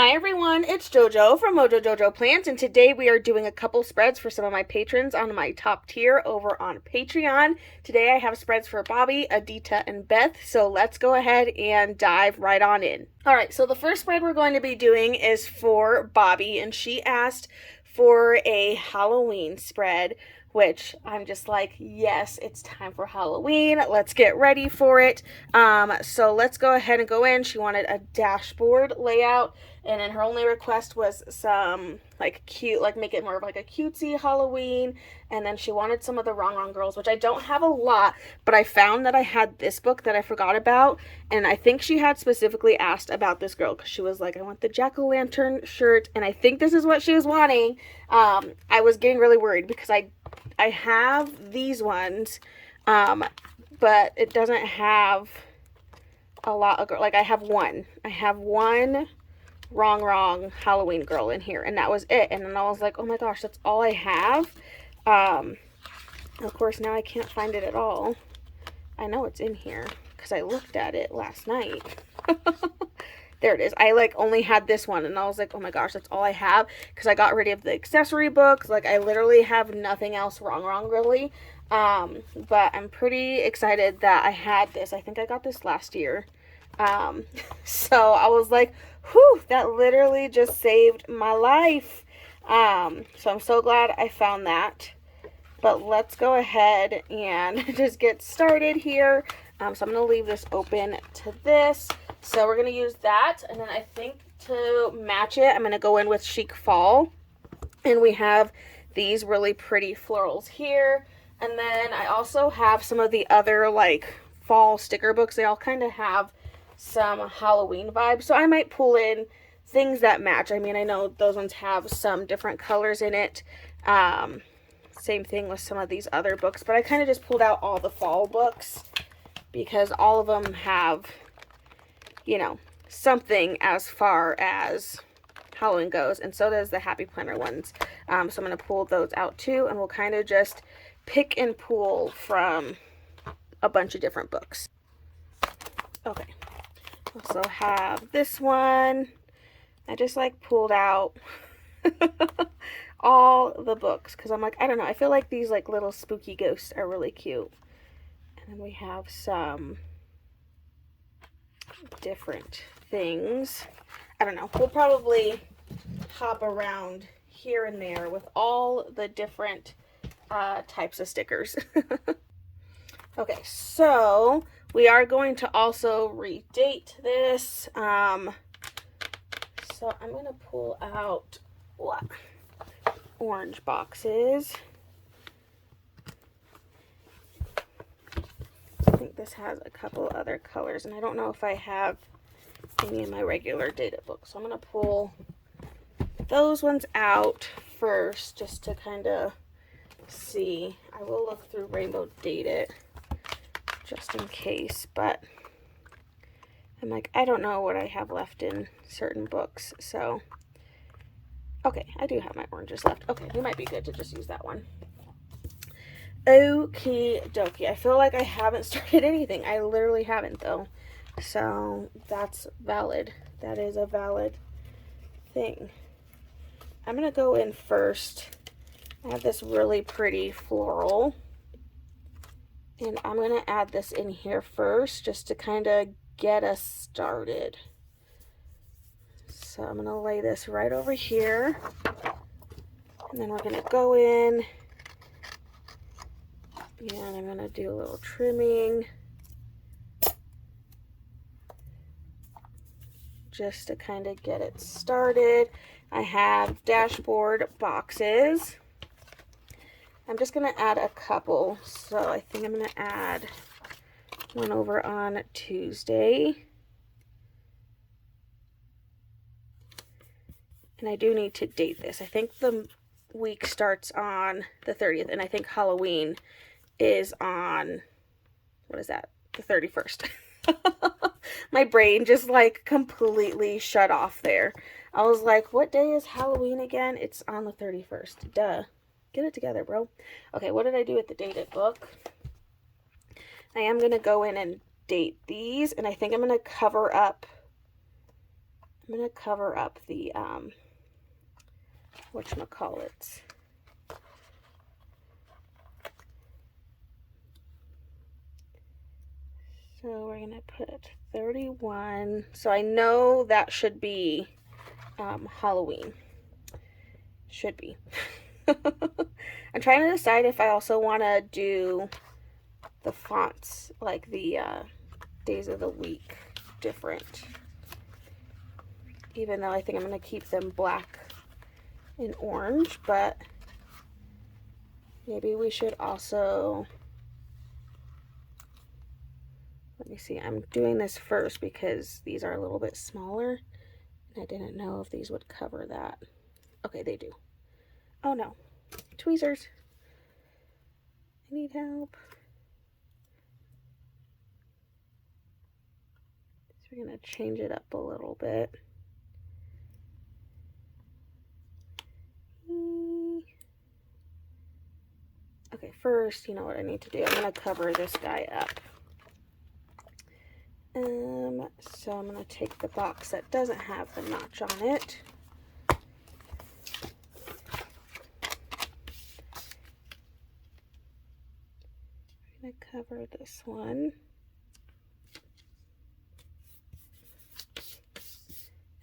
Hi everyone, it's JoJo from Mojo Jojo Plants, and today we are doing a couple spreads for some of my patrons on my top tier over on Patreon. Today I have spreads for Bobby, Adita, and Beth, so let's go ahead and dive right on in. Alright, so the first spread we're going to be doing is for Bobby, and she asked for a Halloween spread, which I'm just like, yes, it's time for Halloween. Let's get ready for it. So let's go ahead and go in. She wanted a dashboard layout, and then her only request was some like cute, like make it more of like a cutesy Halloween. And then she wanted some of the Wrong Girls, which I don't have a lot, but I found that I had this book that I forgot about, and I think she had specifically asked about this girl because she was like, I want the jack-o'-lantern shirt, and I think this is what she was wanting. I was getting really worried because I have these ones, but it doesn't have a lot of, like, I have one wrong Halloween girl in here, and that was it. And then I was like, oh my gosh, that's all I have. Of course, now I can't find it at all. I know it's in here because I looked at it last night. There it is. I like only had this one, and I was like, oh my gosh, that's all I have, because I got rid of the accessory books. Like, I literally have nothing else wrong really. But I'm pretty excited that I had this. I think I got this last year. So I was like, whew, that literally just saved my life. So I'm so glad I found that. But let's go ahead and just get started here. So I'm going to leave this open to this. So we're going to use that, and then I think to match it, I'm going to go in with Chic Fall. And we have these really pretty florals here. And then I also have some of the other, like, fall sticker books. They all kind of have some Halloween vibes. So I might pull in things that match. I mean, I know those ones have some different colors in it. Same thing with some of these other books. But I kind of just pulled out all the fall books because all of them have, you know, something as far as Halloween goes, and so does the Happy Planner ones. So I'm going to pull those out too, and we'll kind of just pick and pull from a bunch of different books. Okay, also have this one. I just like pulled out all the books because I'm like, I don't know, I feel like these like little spooky ghosts are really cute. And then we have some different things. I don't know, we'll probably hop around here and there with all the different types of stickers. Okay, so we are going to also redate this. So I'm going to pull out orange boxes. I think this has a couple other colors, and I don't know if I have any of my regular dated books. So I'm going to pull those ones out first just to kind of see. I will look through Rainbow Dated just in case, but I'm like, I don't know what I have left in certain books. So, okay, I do have my oranges left. Okay, we might be good to just use that one. Okie dokie. I feel like I haven't started anything. I literally haven't, though. So that's valid. That is a valid thing. I'm going to go in first. I have this really pretty floral. And I'm going to add this in here first just to kind of get us started. So I'm going to lay this right over here. And then we're going to go in. And I'm going to do a little trimming just to kind of get it started. I have dashboard boxes. I'm just going to add a couple. So I think I'm going to add one over on Tuesday. And I do need to date this. I think the week starts on the 30th, and I think Halloween is on, what is that, the 31st. My brain just like completely shut off there. I was like, what day is Halloween again? It's on the 31st. Duh. Get it together, bro. Okay, what did I do with the dated book? I am going to go in and date these, and I think I'm going to cover up I'm going to cover up the, whatchamacallits. So we're going to put 31. So I know that should be Halloween. Should be. I'm trying to decide if I also want to do the fonts, like the days of the week, different. Even though I think I'm going to keep them black and orange, but maybe we should also, let me see, I'm doing this first because these are a little bit smaller, and I didn't know if these would cover that. Okay, they do. Oh no, tweezers. I need help. So we're going to change it up a little bit. Okay, first, you know what I need to do? I'm going to cover this guy up. So I'm going to take the box that doesn't have the notch on it. I'm going to cover this one.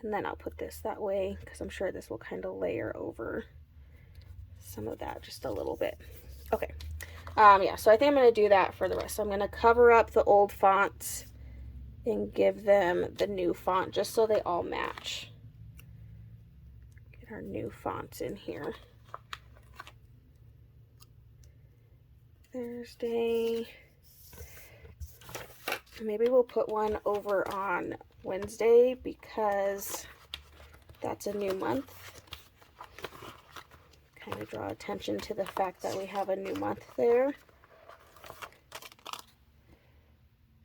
And then I'll put this that way because I'm sure this will kind of layer over some of that just a little bit. Okay. Yeah, so I think I'm going to do that for the rest. So I'm going to cover up the old fonts and give them the new font just so they all match. Get our new fonts in here. Thursday. Maybe we'll put one over on Wednesday because that's a new month. Kind of draw attention to the fact that we have a new month there.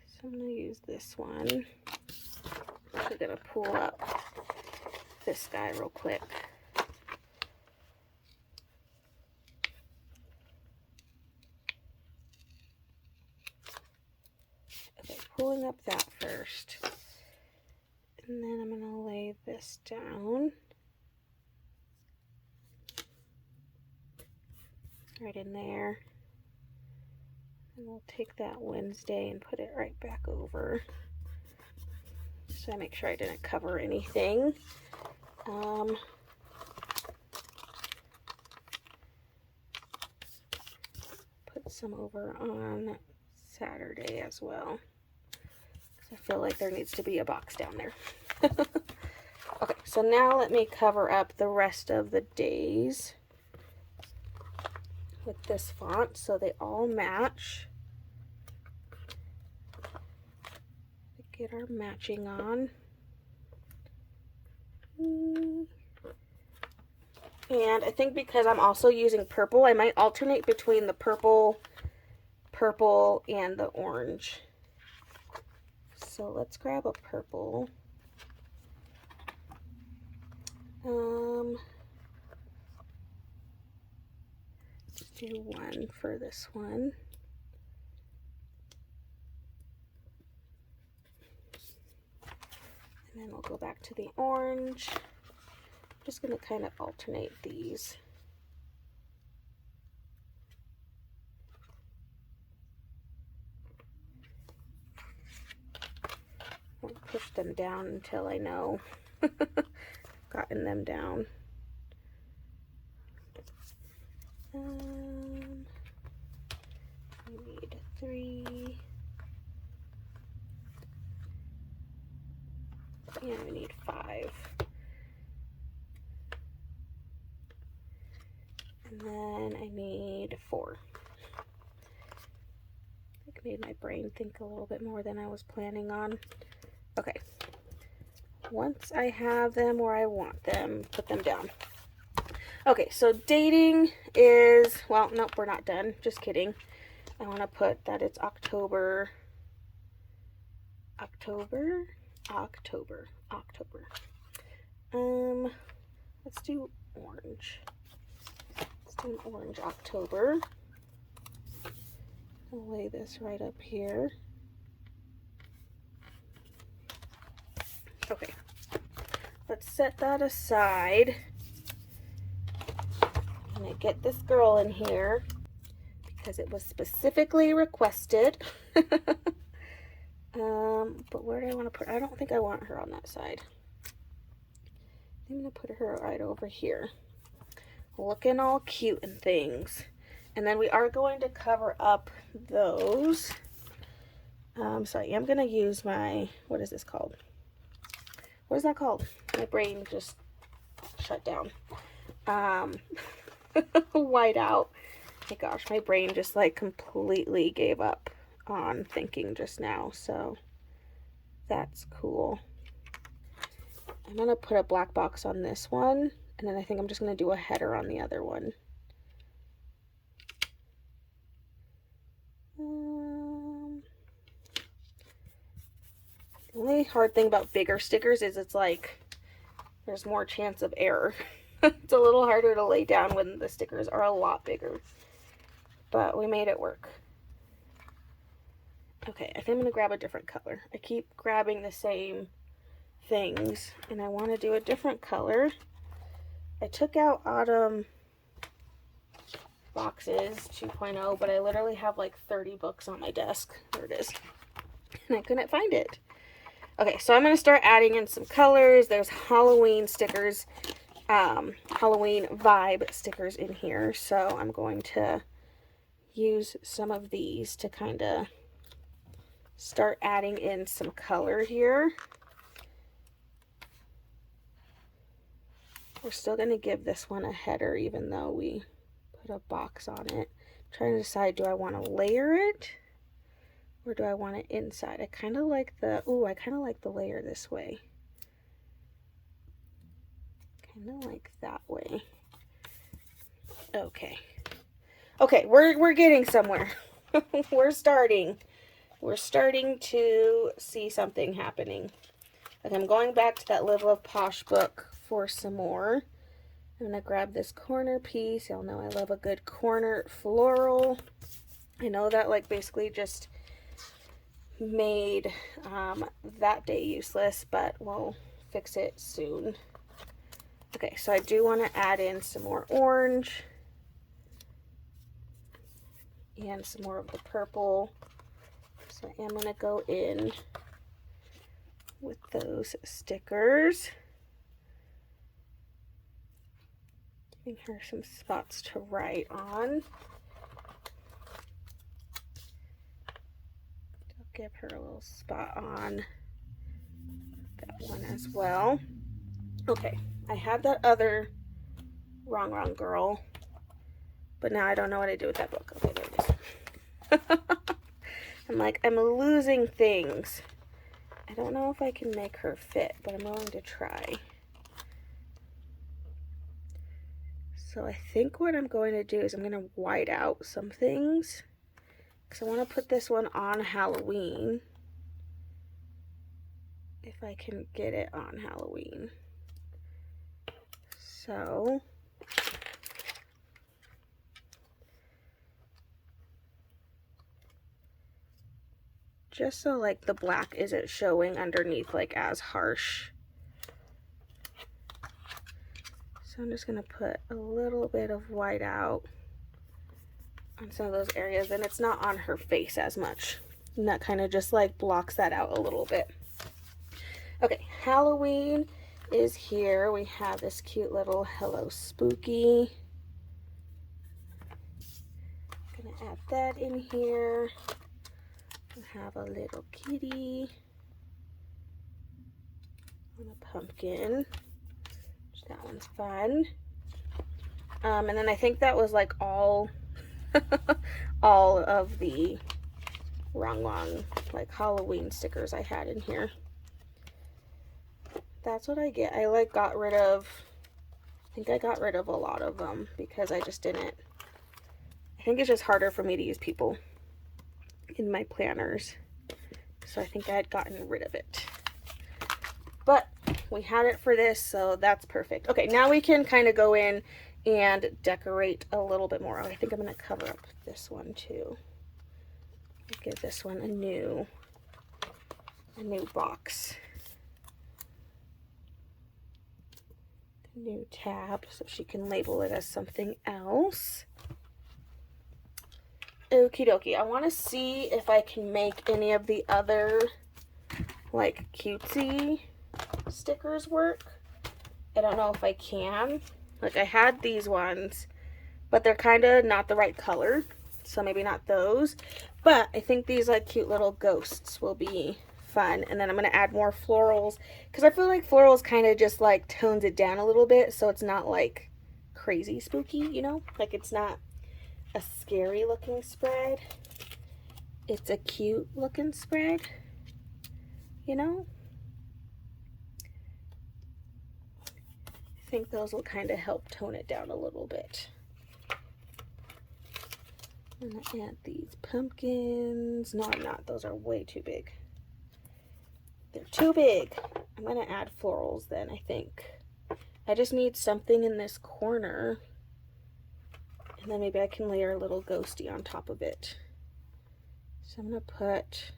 So I'm going to use this one. I'm actually going to pull up this guy real quick. Okay, pulling up that first. And then I'm going to lay this down. Right in there. And we'll take that Wednesday and put it right back over. So I make sure I didn't cover anything. Put some over on Saturday as well. I feel like there needs to be a box down there. Okay, so now let me cover up the rest of the days with this font so they all match. Get our matching on. And I think because I'm also using purple, I might alternate between the purple, and the orange. So let's grab a purple. Let's do one for this one. And then we'll go back to the orange. I'm just going to kind of alternate these. I'll push them down until I know gotten them down. We need 3. And we need 5. And then I need 4. It made my brain think a little bit more than I was planning on. Okay. Once I have them where I want them, put them down. Okay, so dating is, well, nope, we're not done. Just kidding. I want to put that it's October. Let's do orange. Let's do an orange October. I'll lay this right up here. Okay. let's set that aside. I'm gonna get this girl in here because it was specifically requested. But where do I want to put her? I don't think I want her on that side. I'm gonna put her right over here, looking all cute and things. And then we are going to cover up those. So I am gonna use my, what is this called? What is that called? My brain just shut down. White out. My gosh, my brain just like completely gave up on thinking just now, so that's cool. I'm gonna put a black box on this one, and then I think I'm just gonna do a header on the other one. The only hard thing about bigger stickers is it's like there's more chance of error. It's a little harder to lay down when the stickers are a lot bigger, but we made it work. Okay, I think I'm gonna grab a different color. I keep grabbing the same things, and I want to do a different color. I took out Autumn Boxes 2.0, but I literally have like 30 books on my desk. There it is. And I couldn't find it. Okay, so I'm going to start adding in some colors. There's Halloween stickers, Halloween vibe stickers in here. So I'm going to use some of these to kind of start adding in some color here. We're still going to give this one a header even though we put a box on it. I'm trying to decide, do I want to layer it or do I want it inside? I kind of like the, I kind of like the layer this way. Kind of like that way. Okay. Okay, we're getting somewhere. We're starting to see something happening. Okay, I'm going back to that Live Love Posh book for some more. I'm going to grab this corner piece. Y'all know I love a good corner floral. I know that like basically just made that day useless, but we'll fix it soon. Okay, so I do want to add in some more orange and some more of the purple. So I am going to go in with those stickers. Giving her some spots to write on. I'll give her a little spot on that one as well. Okay, I had that other wrong girl, but now I don't know what I do with that book. Okay, there it is. I'm like, I'm losing things. I don't know if I can make her fit, but I'm willing to try. So I think what I'm going to do is I'm going to white out some things because I want to put this one on Halloween. If I can get it on Halloween. So just so like the black isn't showing underneath like as harsh. So I'm just going to put a little bit of white out on some of those areas, and it's not on her face as much. And that kind of just like blocks that out a little bit. Okay, Halloween is here. We have this cute little Hello Spooky. I'm going to add that in here. We have a little kitty and a pumpkin. That one's fun. And then I think that was like all of the wrong like Halloween stickers I had in here. That's what I get. I like got rid of, I think I got rid of a lot of them because I just didn't, I think it's just harder for me to use people in my planners. So I think I had gotten rid of it. But we had it for this, so that's perfect. Okay, now we can kind of go in and decorate a little bit more. Oh, I think I'm going to cover up this one too. Give this one a new box. new tab so she can label it as something else. Okie dokie. I want to see if I can make any of the other like cutesy stickers work. I don't know if I can. Like, I had these ones, but they're kind of not the right color, so maybe not those. But I think these like cute little ghosts will be fun. And then I'm going to add more florals, because I feel like florals kind of just like tones it down a little bit, so it's not like crazy spooky, you know? Like, it's not a scary looking spread. It's a cute looking spread, you know? I think those will kind of help tone it down a little bit. I'm gonna add these pumpkins. No, I'm not. Those are way too big. They're too big. I'm gonna add florals then, I think. I just need something in this corner. And then maybe I can layer a little ghosty on top of it. So I'm gonna put...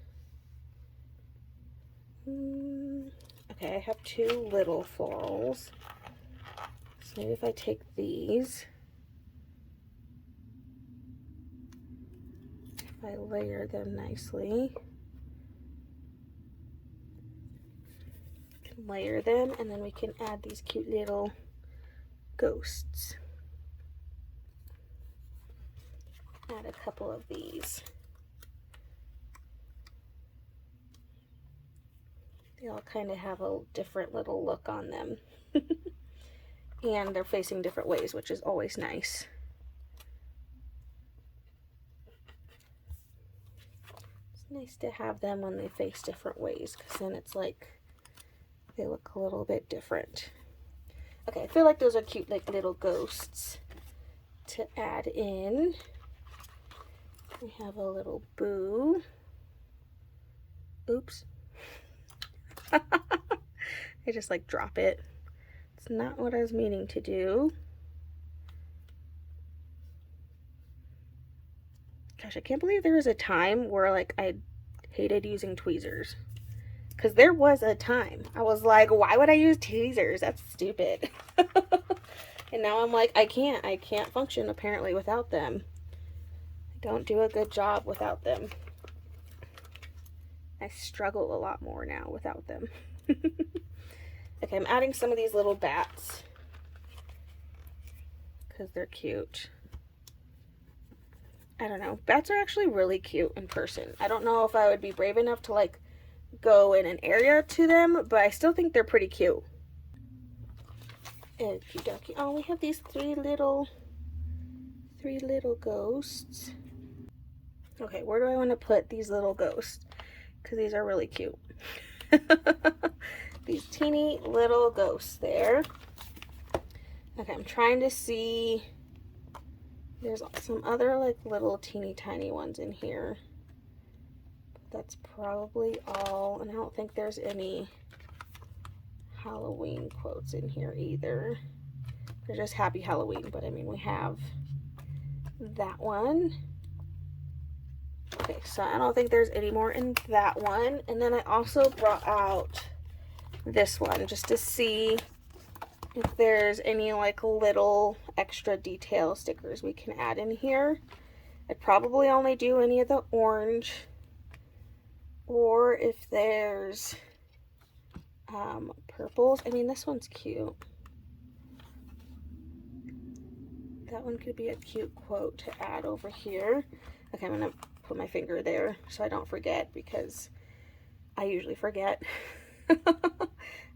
okay, I have two little florals. So maybe if I take these, if I layer them nicely, layer them, and then we can add these cute little ghosts. Add a couple of these. They all kind of have a different little look on them. And they're facing different ways, which is always nice. It's nice to have them when they face different ways, because then it's like they look a little bit different. Okay, I feel like those are cute, like little ghosts to add in. We have a little boo. Oops. I just like drop it. It's not what I was meaning to do. Gosh, I can't believe there was a time where like I hated using tweezers. Because there was a time. I was like, why would I use tweezers? That's stupid. And now I'm like, I can't function apparently without them. I don't do a good job without them. I struggle a lot more now without them. Okay, I'm adding some of these little bats because they're cute. I don't know. Bats are actually really cute in person. I don't know if I would be brave enough to like go in an area to them, but I still think they're pretty cute. Okie dokie. Oh, we have these three little ghosts. Okay, where do I want to put these little ghosts? Because these are really cute. These teeny little ghosts there. Okay, I'm trying to see. There's some other like little teeny tiny ones in here. That's probably all. And I don't think there's any Halloween quotes in here either. They're just Happy Halloween, but I mean, we have that one. Okay, so I don't think there's any more in that one. And then I also brought out this one just to see if there's any like little extra detail stickers we can add in here. I'd probably only do any of the orange, or if there's purples. I mean, this one's cute. That one could be a cute quote to add over here. Okay, I'm gonna put my finger there so I don't forget, because I usually forget.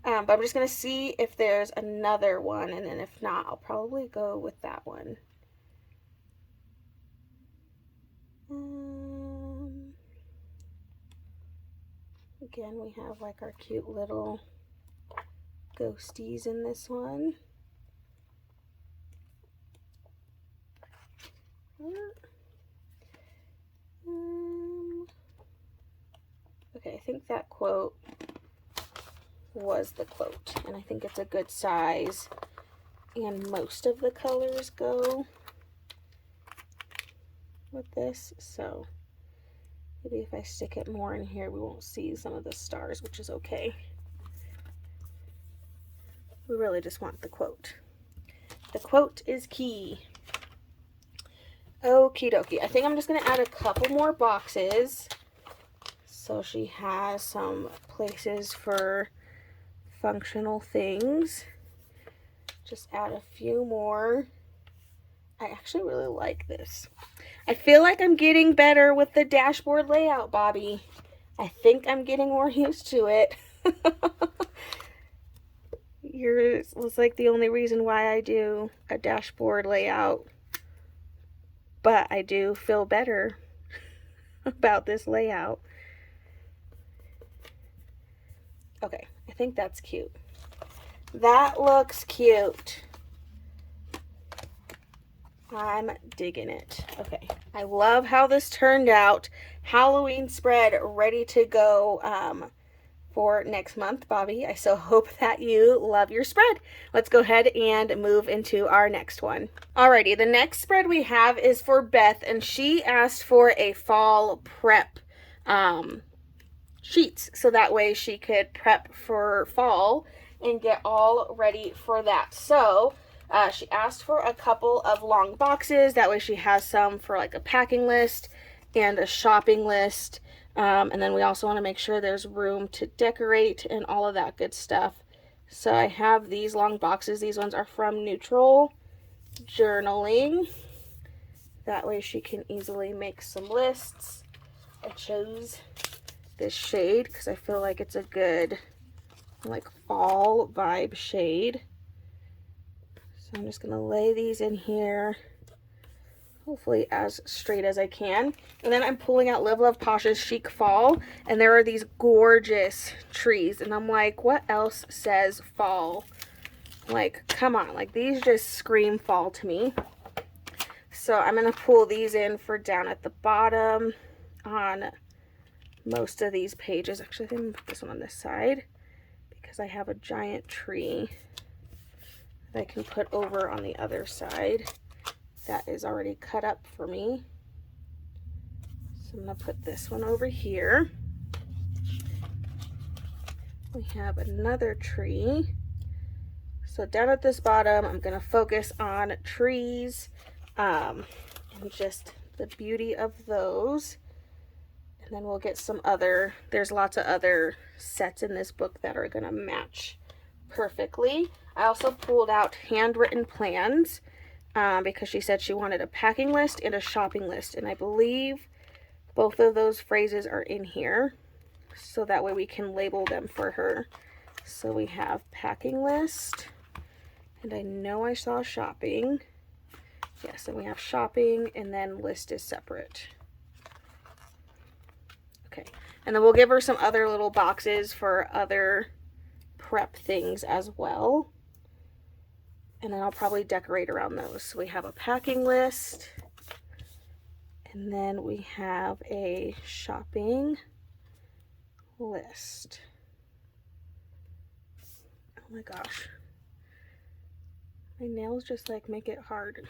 But I'm just gonna see if there's another one, and then if not, I'll probably go with that one. Again, we have like our cute little ghosties in this one. Okay, I think that quote was the quote, and I think it's a good size, and most of the colors go with this, so maybe if I stick it more in here we won't see some of the stars, which is okay. We really just want the quote. The quote is key. Okie dokie. I think I'm just going to add a couple more boxes so she has some places for functional things. Just add a few more. I actually really like this. I feel like I'm getting better with the dashboard layout, Bobby. I think I'm getting more used to it. Yours was like the only reason why I do a dashboard layout. But I do feel better about this layout. Okay, I think that's cute. That looks cute. I'm digging it. Okay, I love how this turned out. Halloween spread ready to go for next month, Bobby. I so hope that you love your spread. Let's go ahead and move into our next one. Alrighty, the next spread we have is for Beth, and she asked for a fall prep sheets, so that way she could prep for fall and get all ready for that. So she asked for a couple of long boxes. That way she has some for like a packing list and a shopping list. And then we also want to make sure there's room to decorate and all of that good stuff. So I have these long boxes. These ones are from Neutral Journaling. That way she can easily make some lists. I chose this shade because I feel like it's a good like fall vibe shade. So I'm just going to lay these in here, hopefully as straight as I can. And then I'm pulling out Live Love Posh's Chic Fall, and there are these gorgeous trees. And I'm like, what else says fall? Like, come on, like these just scream fall to me. So I'm going to pull these in for down at the bottom on most of these pages. Actually, I think I'm going to put this one on this side because I have a giant tree that I can put over on the other side that is already cut up for me. So I'm going to put this one over here. We have another tree. So down at this bottom, I'm going to focus on trees and just the beauty of those. And then we'll get some other, there's lots of other sets in this book that are going to match perfectly. I also pulled out handwritten plans because she said she wanted a packing list and a shopping list. And I believe both of those phrases are in here. So that way we can label them for her. So we have packing list. And I know I saw shopping. Yes, and we have shopping, and then list is separate. Okay, and then we'll give her some other little boxes for other prep things as well. And then I'll probably decorate around those. So we have a packing list, and then we have a shopping list. Oh my gosh. My nails just like make it hard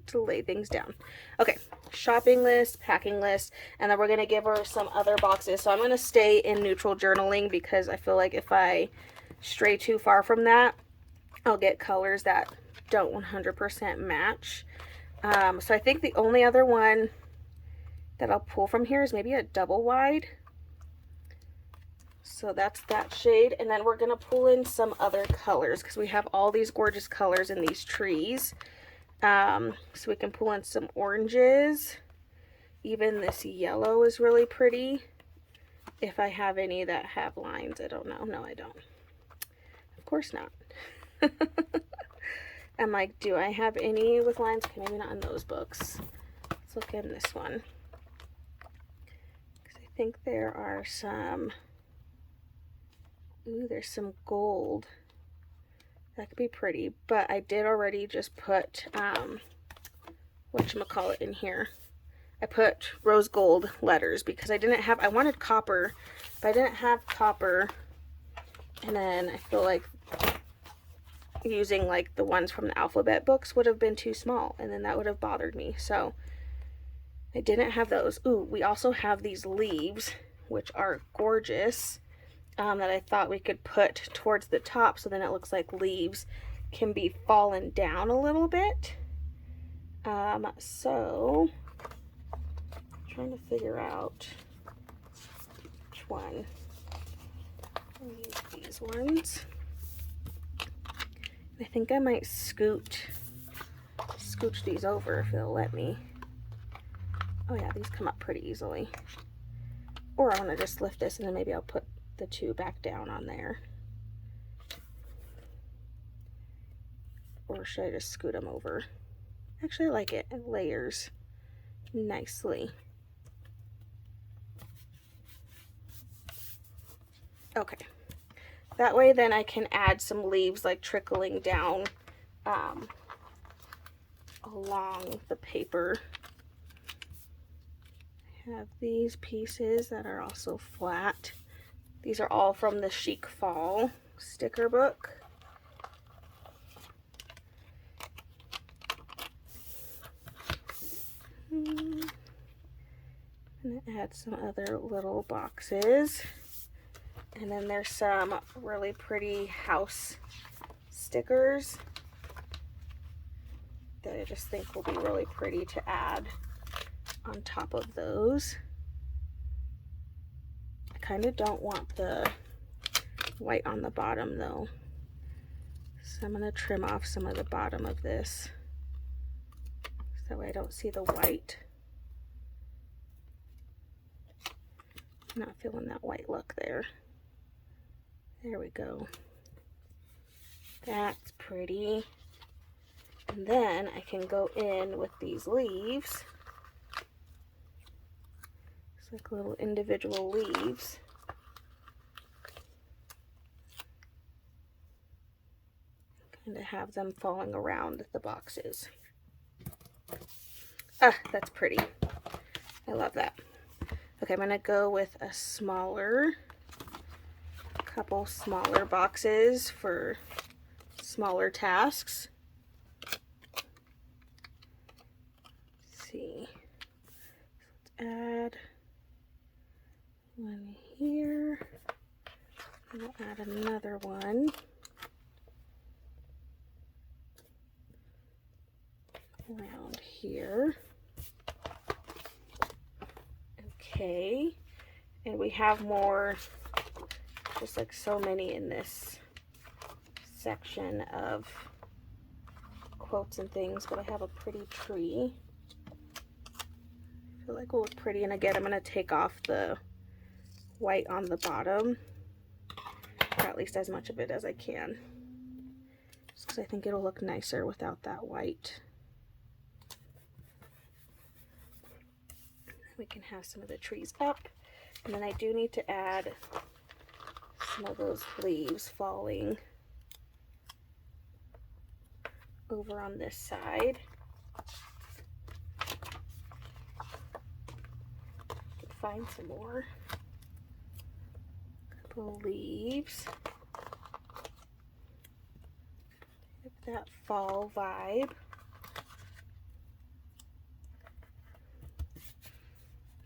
to lay things down. Okay, shopping list, packing list, and then we're going to give her some other boxes. So I'm going to stay in Neutral Journaling because I feel like if I stray too far from that, I'll get colors that don't 100% match. So I think the only other one that I'll pull from here is maybe a double wide. So that's that shade. And then we're going to pull in some other colors because we have all these gorgeous colors in these trees. So we can pull in some oranges. Even this yellow is really pretty. If I have any that have lines, I don't know. No, I don't. Of course not. I'm like, do I have any with lines? Okay, maybe not in those books. Let's look in this one. Because I think there are some... Ooh, there's some gold. That could be pretty, but I did already just put, whatchamacallit in here. I put rose gold letters because I didn't have, I wanted copper, but I didn't have copper. And then I feel like using like the ones from the alphabet books would have been too small, and then that would have bothered me. So I didn't have those. Ooh, we also have these leaves, which are gorgeous. that I thought we could put towards the top so then it looks like leaves can be fallen down a little bit. So I'm trying to figure out which one. I'll use these ones. I think I might scooch these over if it'll let me. Oh yeah, these come up pretty easily. Or I want to just lift this and then maybe I'll put the two back down on there. Or should I just scoot them over? Actually, I like it. It layers nicely. Okay. That way then I can add some leaves like trickling down along the paper. I have these pieces that are also flat. These are all from the Chic Fall sticker book. I'm gonna add some other little boxes. And then there's some really pretty house stickers that I just think will be really pretty to add on top of those. I kind of don't want the white on the bottom though. So I'm going to trim off some of the bottom of this. So that way I don't see the white. I'm not feeling that white look there. There we go. That's pretty. And then I can go in with these leaves. It's like little individual leaves. Kind of have them falling around the boxes. Ah, that's pretty. I love that. Okay, I'm gonna go with a couple smaller boxes for smaller tasks. Let's see. Let's add one here. And I'll add another one. Around here. Okay. And we have more, just like so many in this section of quotes and things, but I have a pretty tree. I feel like will look pretty, and again I'm going to take off the white on the bottom, or at least as much of it as I can, just because I think it'll look nicer without that white. We can have some of the trees up, and then I do need to add some of those leaves falling over on this side. Find some more. Couple leaves. Get that fall vibe.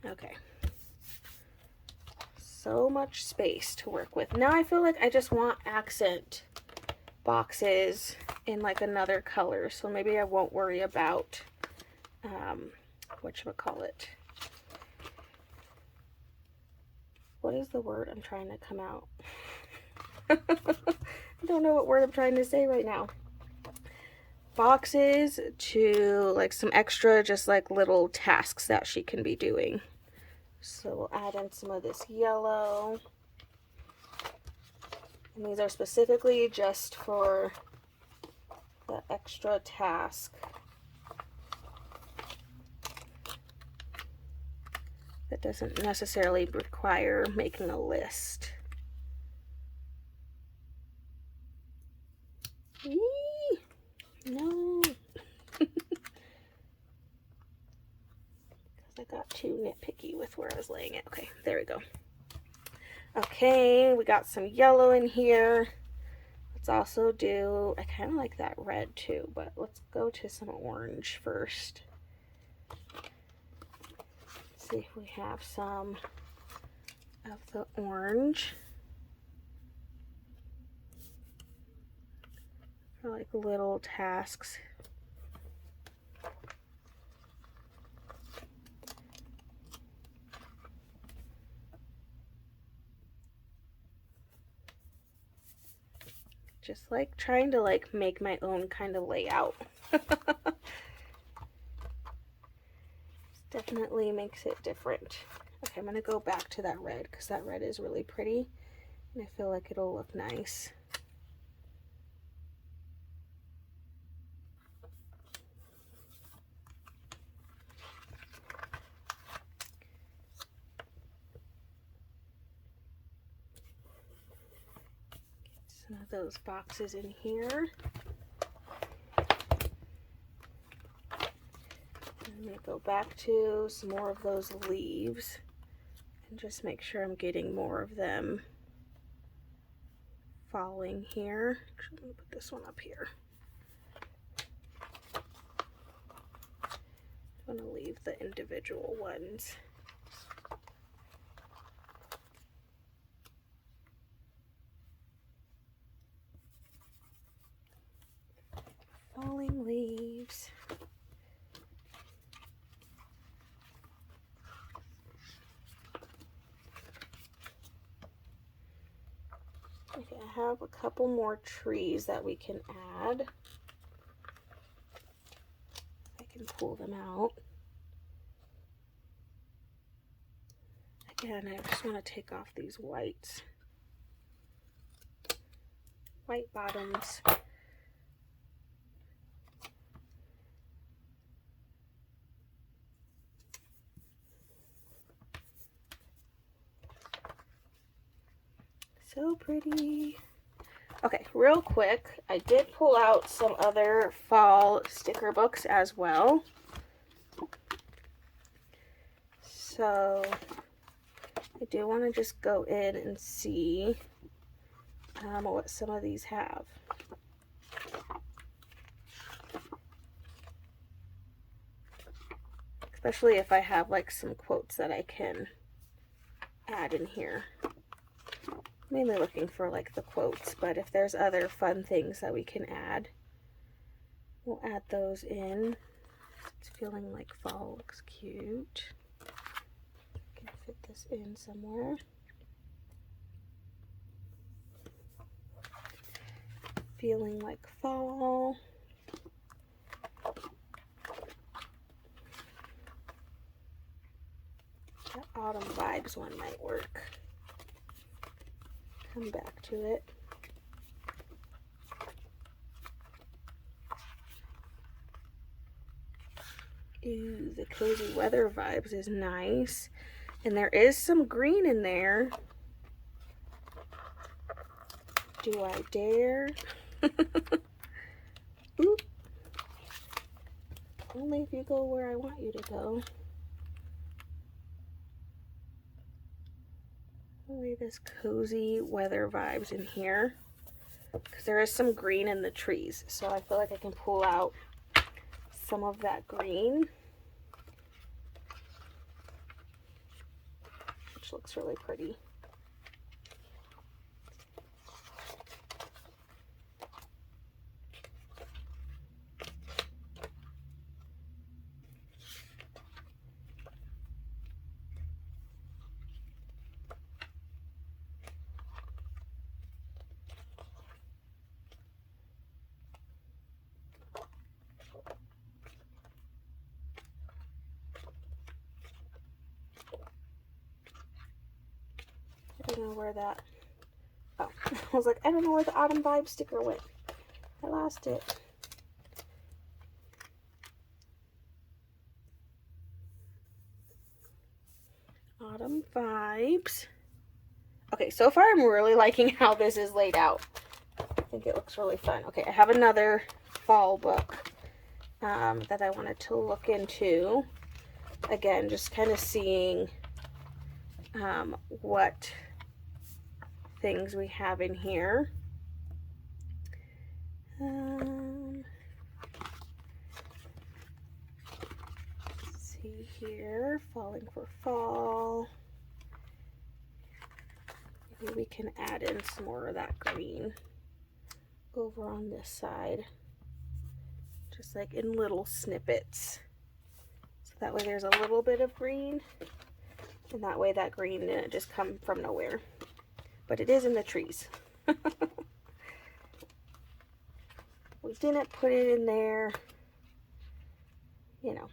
Okay. So much space to work with. Now I feel like I just want accent boxes in like another color, so maybe I won't worry about whatchamacallit. What is the word I'm trying to come out? I don't know what word I'm trying to say right now. Boxes to like some extra just like little tasks that she can be doing. So we'll add in some of this yellow. And these are specifically just for the extra task that doesn't necessarily require making a list. Eee! No. I got too nitpicky with where I was laying it. Okay, there we go. Okay, we got some yellow in here. Let's also do, I kind of like that red too, but let's go to some orange first. Let's see if we have some of the orange. for like little tasks. Just like trying to like make my own kind of layout. Definitely makes it different. Okay, I'm gonna go back to that red because that red is really pretty and I feel like it'll look nice. Get some of those boxes in here. I'm going to go back to some more of those leaves and just make sure I'm getting more of them falling here. Actually, let me put this one up here. I'm going to leave the individual ones. Falling leaves. Okay, I have a couple more trees that we can add. I can pull them out. Again, I just want to take off these white bottoms. So pretty. Okay, real quick, I did pull out some other fall sticker books as well. So I do want to just go in and see what some of these have. Especially if I have like some quotes that I can add in here. Mainly looking for like the quotes, but if there's other fun things that we can add, we'll add those in. It's feeling like fall looks cute. Can fit this in somewhere. Feeling like fall. That autumn vibes one might work. Come back to it. Ooh, the cozy weather vibes is nice. And there is some green in there. Do I dare? Ooh. Only if you go where I want you to go. Leave this cozy weather vibes in here. Because there is some green in the trees. So I feel like I can pull out some of that green. Which looks really pretty. I don't know where that, oh, I was like, I don't know where the autumn vibe sticker went. I lost it. Autumn vibes. Okay, so far I'm really liking how this is laid out. I think it looks really fun. Okay, I have another fall book that I wanted to look into. Again, just kind of seeing what things we have in here. Let's see here, Falling for Fall. Maybe we can add in some more of that green. over on this side, just like in little snippets. So that way there's a little bit of green, and that way that green didn't just come from nowhere. But it is in the trees. We didn't put it in there, you know.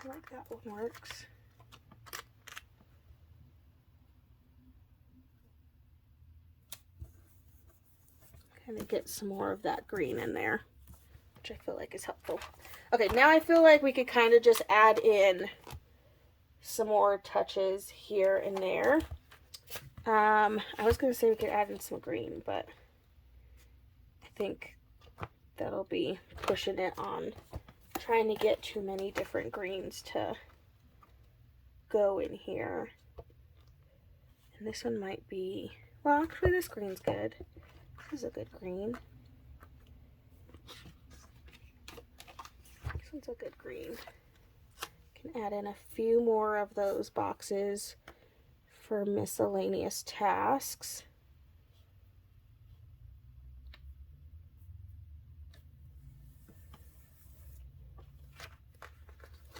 I like that one works. Kind of get some more of that green in there, which I feel like is helpful. Okay, now I feel like we could kind of just add in some more touches here and there. I was going to say we could add in some green, but I think that'll be pushing it on trying to get too many different greens to go in here. And this one might be, well, actually this green's good. This is a good green. This one's a good green. Can add in a few more of those boxes for miscellaneous tasks.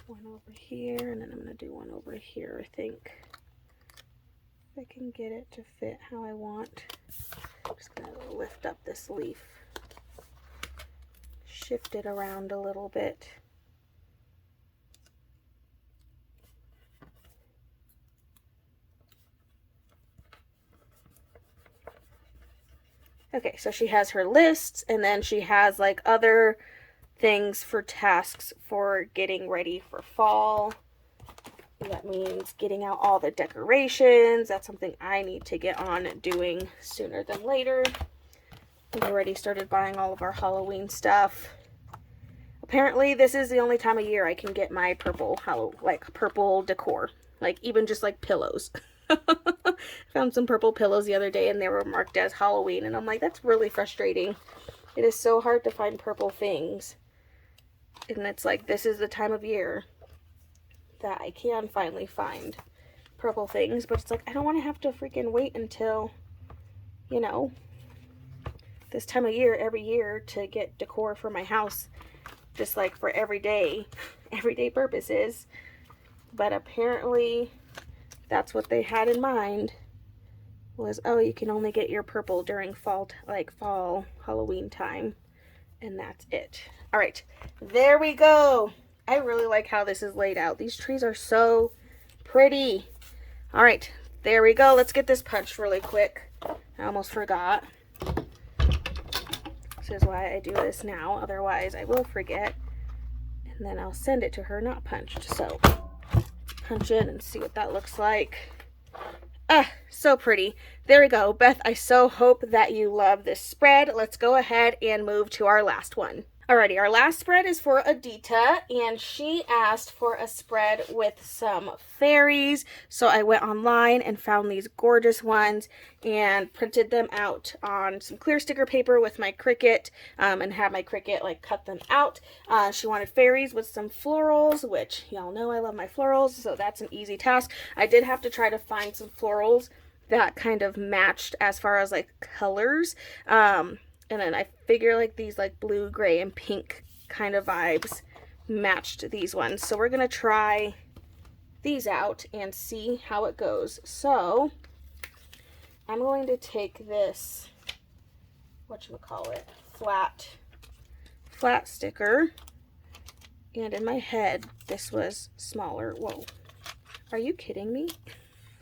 One over here, and then I'm going to do one over here, I think. If I can get it to fit how I want. I'm just going to lift up this leaf. Shift it around a little bit. Okay, so she has her lists, and then she has like other things for tasks for getting ready for fall. That means getting out all the decorations. That's something I need to get on doing sooner than later. We've already started buying all of our Halloween stuff. Apparently, this is the only time of year I can get my purple decor. Like, even just like pillows. Found some purple pillows the other day and they were marked as Halloween. And I'm like, that's really frustrating. It is so hard to find purple things. And it's like, this is the time of year that I can finally find purple things. But it's like, I don't want to have to freaking wait until, you know, this time of year every year to get decor for my house. Just like for everyday purposes. But apparently that's what they had in mind, was, oh, you can only get your purple during fall Halloween time, and that's it. All right, there we go. I really like how this is laid out. These trees are so pretty. All right, there we go. Let's get this punched really quick. I almost forgot. This is why I do this now, otherwise I will forget, and then I'll send it to her not punched. So punch in and see what that looks like. Ah, so pretty. There we go. Beth, I so hope that you love this spread. Let's go ahead and move to our last one. Alrighty, our last spread is for Adita, and she asked for a spread with some fairies. So I went online and found these gorgeous ones and printed them out on some clear sticker paper with my Cricut, and had my Cricut like cut them out. She wanted fairies with some florals, which y'all know I love my florals, so that's an easy task. I did have to try to find some florals that kind of matched as far as like colors. And then I figure like these like blue, gray, and pink kind of vibes matched these ones. So we're going to try these out and see how it goes. So I'm going to take this, whatchamacallit, flat sticker. And in my head, this was smaller. Whoa. Are you kidding me?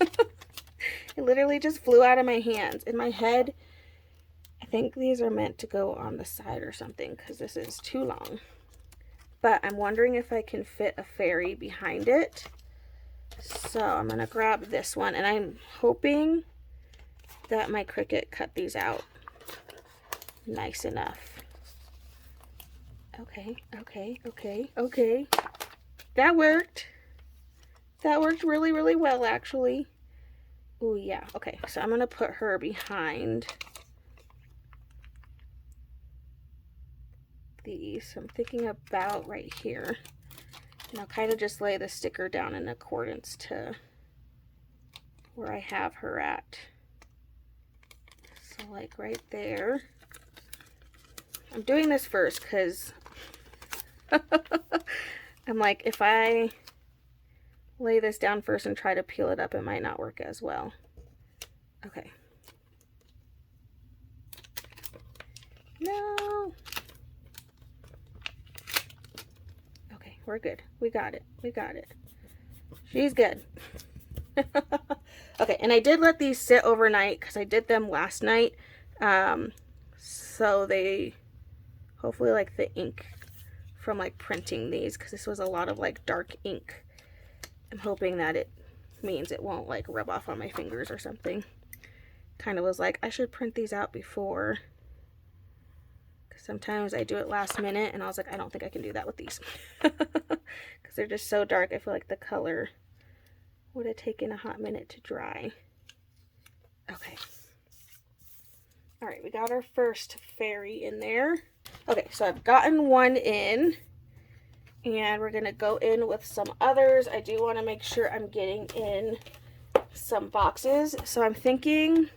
It literally just flew out of my hands. In my head, I think these are meant to go on the side or something because this is too long. But I'm wondering if I can fit a fairy behind it. So I'm going to grab this one, and I'm hoping that my Cricut cut these out nice enough. Okay. That worked. That worked really, really well, actually. Oh, yeah. Okay, so I'm going to put her behind these. I'm thinking about right here. And I'll kind of just lay the sticker down in accordance to where I have her at. So like right there. I'm doing this first because I'm like, if I lay this down first and try to peel it up, it might not work as well. Okay. No. Okay, we're good. We got it. We got it. She's good. Okay, and I did let these sit overnight because I did them last night. So they hopefully like the ink from like printing these, because this was a lot of like dark ink. I'm hoping that it means it won't like rub off on my fingers or something. Kind of was like, I should print these out before, because sometimes I do it last minute and I was like, I don't think I can do that with these because they're just so dark. I feel like the color would have taken a hot minute to dry. Okay. All right, we got our first fairy in there. Okay, so I've gotten one in, and we're gonna go in with some others. I do want to make sure I'm getting in some boxes. So I'm thinking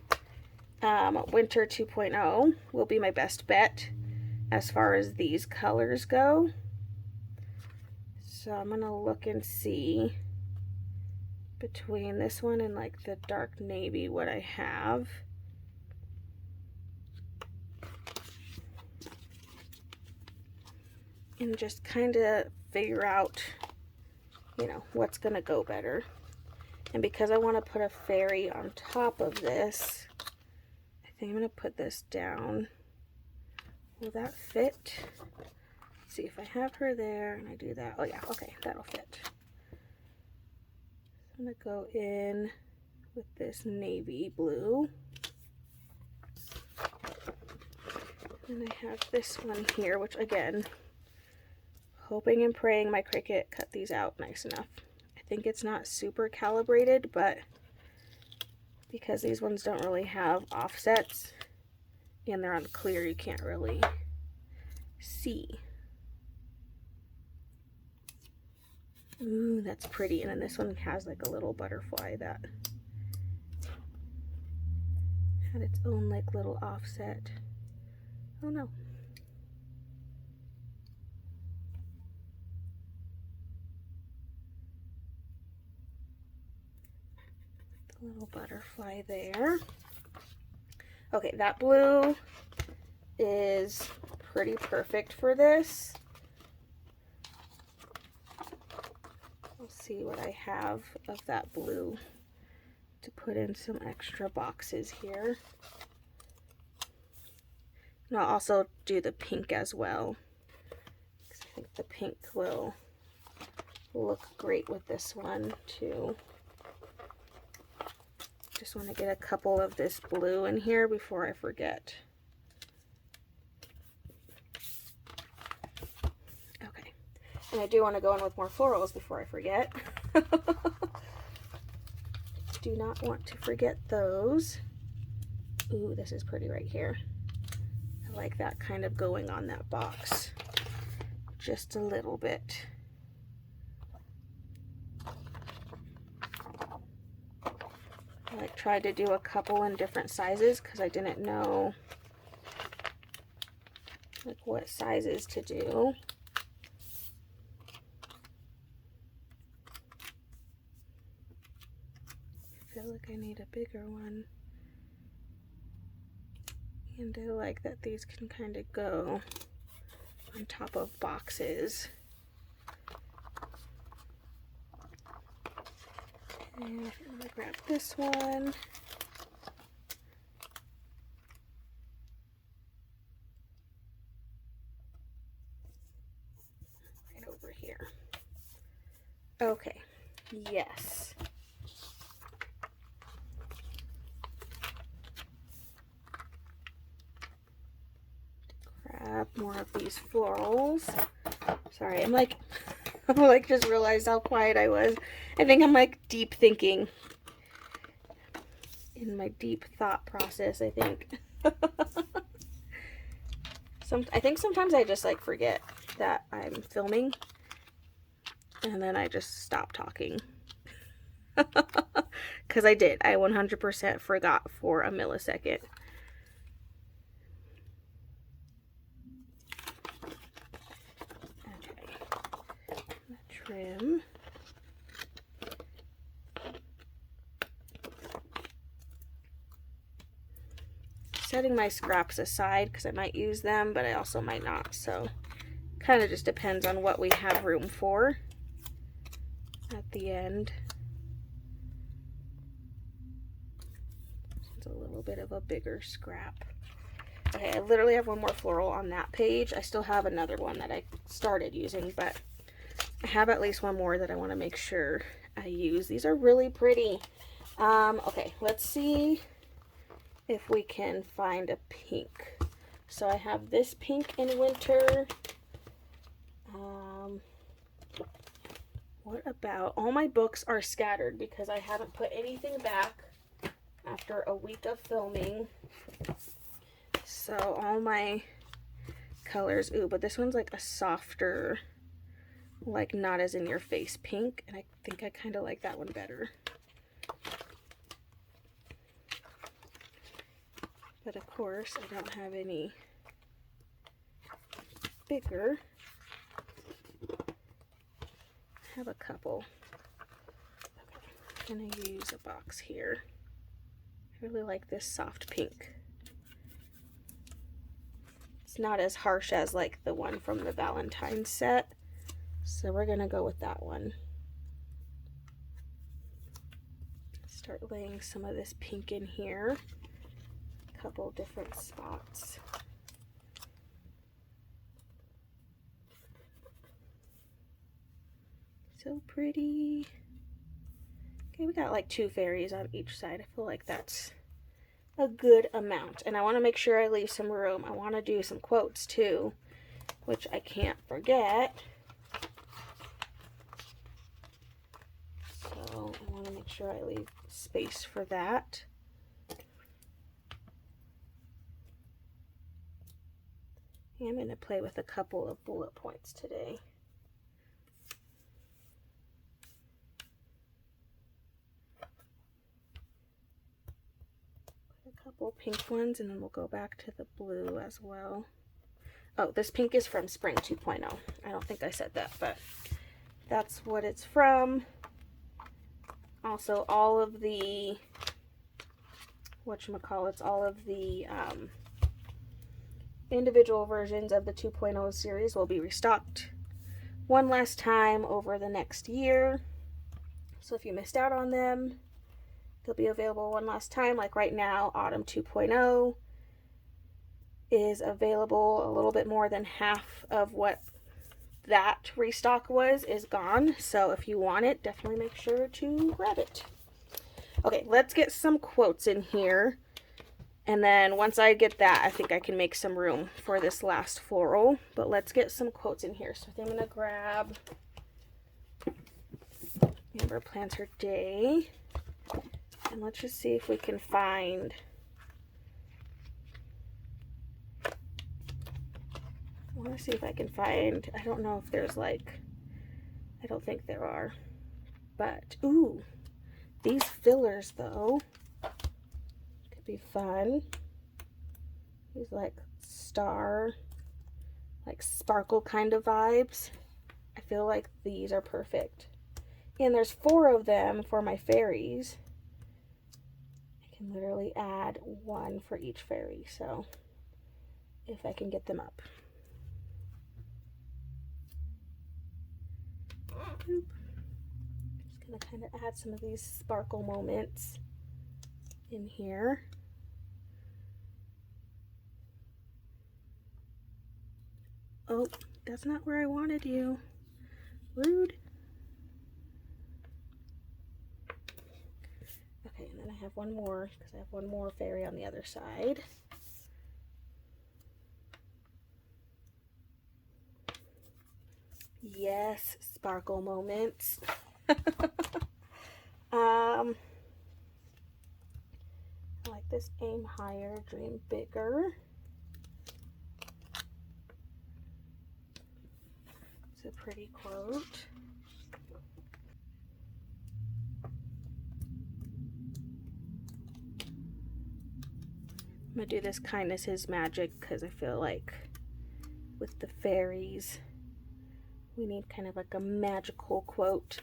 Winter 2.0 will be my best bet as far as these colors go. So I'm gonna look and see between this one and like the dark navy what I have. And just kind of figure out, you know, what's gonna go better. And because I want to put a fairy on top of this, I think I'm gonna put this down. Will that fit? Let's see if I have her there and I do that. Oh yeah, okay, that'll fit. I'm gonna go in with this navy blue. And I have this one here, which again, hoping and praying my Cricut cut these out nice enough. I think it's not super calibrated, but because these ones don't really have offsets and they're on clear, you can't really see. Ooh, that's pretty. And then this one has like a little butterfly that had its own like little offset. Oh no. The little butterfly there. Okay, that blue is pretty perfect for this. Let's see what I have of that blue to put in some extra boxes here. And I'll also do the pink as well, because I think the pink will look great with this one too. Just want to get a couple of this blue in here before I forget. Okay, and I do want to go in with more florals before I forget. Do not want to forget those. Ooh, this is pretty right here. I like that kind of going on that box just a little bit. I like tried to do a couple in different sizes because I didn't know like what sizes to do. I feel like I need a bigger one. And I like that these can kind of go on top of boxes. And I'm gonna grab this one. Right over here. Okay, yes. Grab more of these florals. Sorry, I'm like, I like just realized how quiet I was. I think I'm like deep thinking in my deep thought process, I think. I think sometimes I just like forget that I'm filming and then I just stop talking. Because I did. I 100% forgot for a millisecond. trim. Setting my scraps aside because I might use them, but I also might not. So kind of just depends on what we have room for at the end. It's a little bit of a bigger scrap. Okay, I literally have one more floral on that page. I still have another one that I started using, but I have at least one more that I want to make sure I use. These are really pretty. Okay, let's see if we can find a pink. So I have this pink in winter. What about, all my books are scattered because I haven't put anything back after a week of filming. So all my colors, ooh, but this one's like a softer, like not as in your face pink, and I think I kind of like that one better. But of course, I don't have any bigger. I have a couple. Okay, I'm gonna use a box here. I really like this soft pink. It's not as harsh as like the one from the Valentine's set, so we're gonna go with that one. Start laying some of this pink in here. Couple different spots. So pretty. Okay, we got like 2 fairies on each side. I feel like that's a good amount. And I want to make sure I leave some room. I want to do some quotes too, which I can't forget. So I want to make sure I leave space for that. I'm going to play with a couple of bullet points today. Put a couple pink ones and then we'll go back to the blue as well. Oh, this pink is from Spring 2.0. I don't think I said that, but that's what it's from. Also, all of the, whatchamacallits, all of the individual versions of the 2.0 series will be restocked one last time over the next year. So if you missed out on them, they'll be available one last time. Like right now, Autumn 2.0 is available. A little bit more than half of what that restock was is gone. So if you want it, definitely make sure to grab it. Okay, let's get some quotes in here. And then once I get that, I think I can make some room for this last floral. But let's get some quotes in here. So I think I'm going to grab Amber Plans Her Day. And let's just see if we can find... I want to see if I can find... I don't know if there's like... I don't think there are. But, ooh, these fillers though could be fun. These like star, like sparkle kind of vibes. I feel like these are perfect. And there's 4 of them for my fairies. I can literally add 1 for each fairy, so if I can get them up. Boop. Just gonna kind of add some of these sparkle moments in here. Oh, that's not where I wanted you. Rude. Okay, and then I have one more because I have one more fairy on the other side. Yes, sparkle moments. I like this aim higher, dream bigger. It's a pretty quote. I'm gonna do this kindness is magic because I feel like with the fairies We need kind of like a magical quote.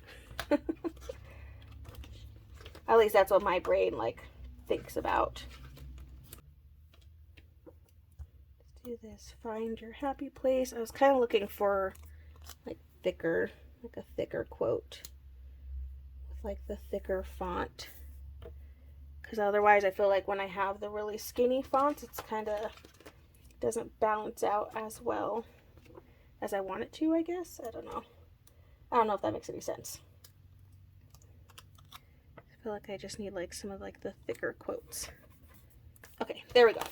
At least that's what my brain like thinks about. Let's do this. Find your happy place. I was kind of looking for like thicker, like a thicker quote with like the thicker font. Because otherwise I feel like when I have the really skinny fonts, it's kind of doesn't balance out as well as I want it to, I guess. I don't know. I don't know if that makes any sense. I feel like I just need like some of like the thicker quotes. Okay, there we go.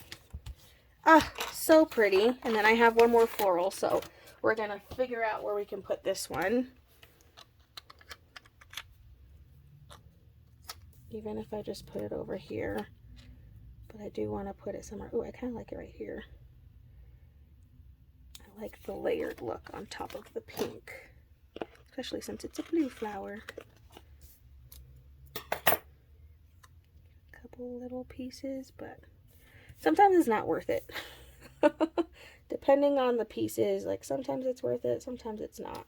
Ah, so pretty. And then I have one more floral, so we're gonna figure out where we can put this one. Even if I just put it over here. But I do want to put it somewhere. Oh, I kind of like it right here. I like the layered look on top of the pink. Especially since it's a blue flower. A couple little pieces, but sometimes it's not worth it. Depending on the pieces, like sometimes it's worth it, sometimes it's not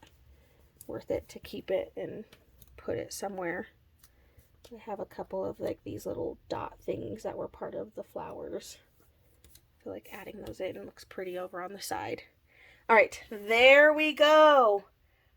worth it to keep it and put it somewhere. I have a couple of like these little dot things that were part of the flowers. I feel like adding those in looks pretty over on the side. All right, there we go.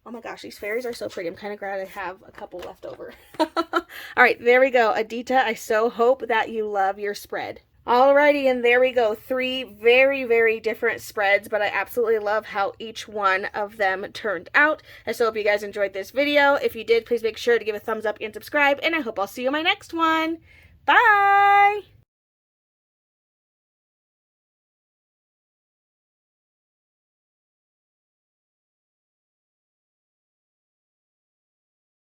Oh my gosh, these fairies are so pretty. I'm kind of glad I have a couple left over. All right, there we go. Adita, I so hope that you love your spread. Alrighty, and there we go. 3 very, very different spreads, but I absolutely love how each one of them turned out. I so hope you guys enjoyed this video. If you did, please make sure to give a thumbs up and subscribe, and I hope I'll see you in my next one. Bye!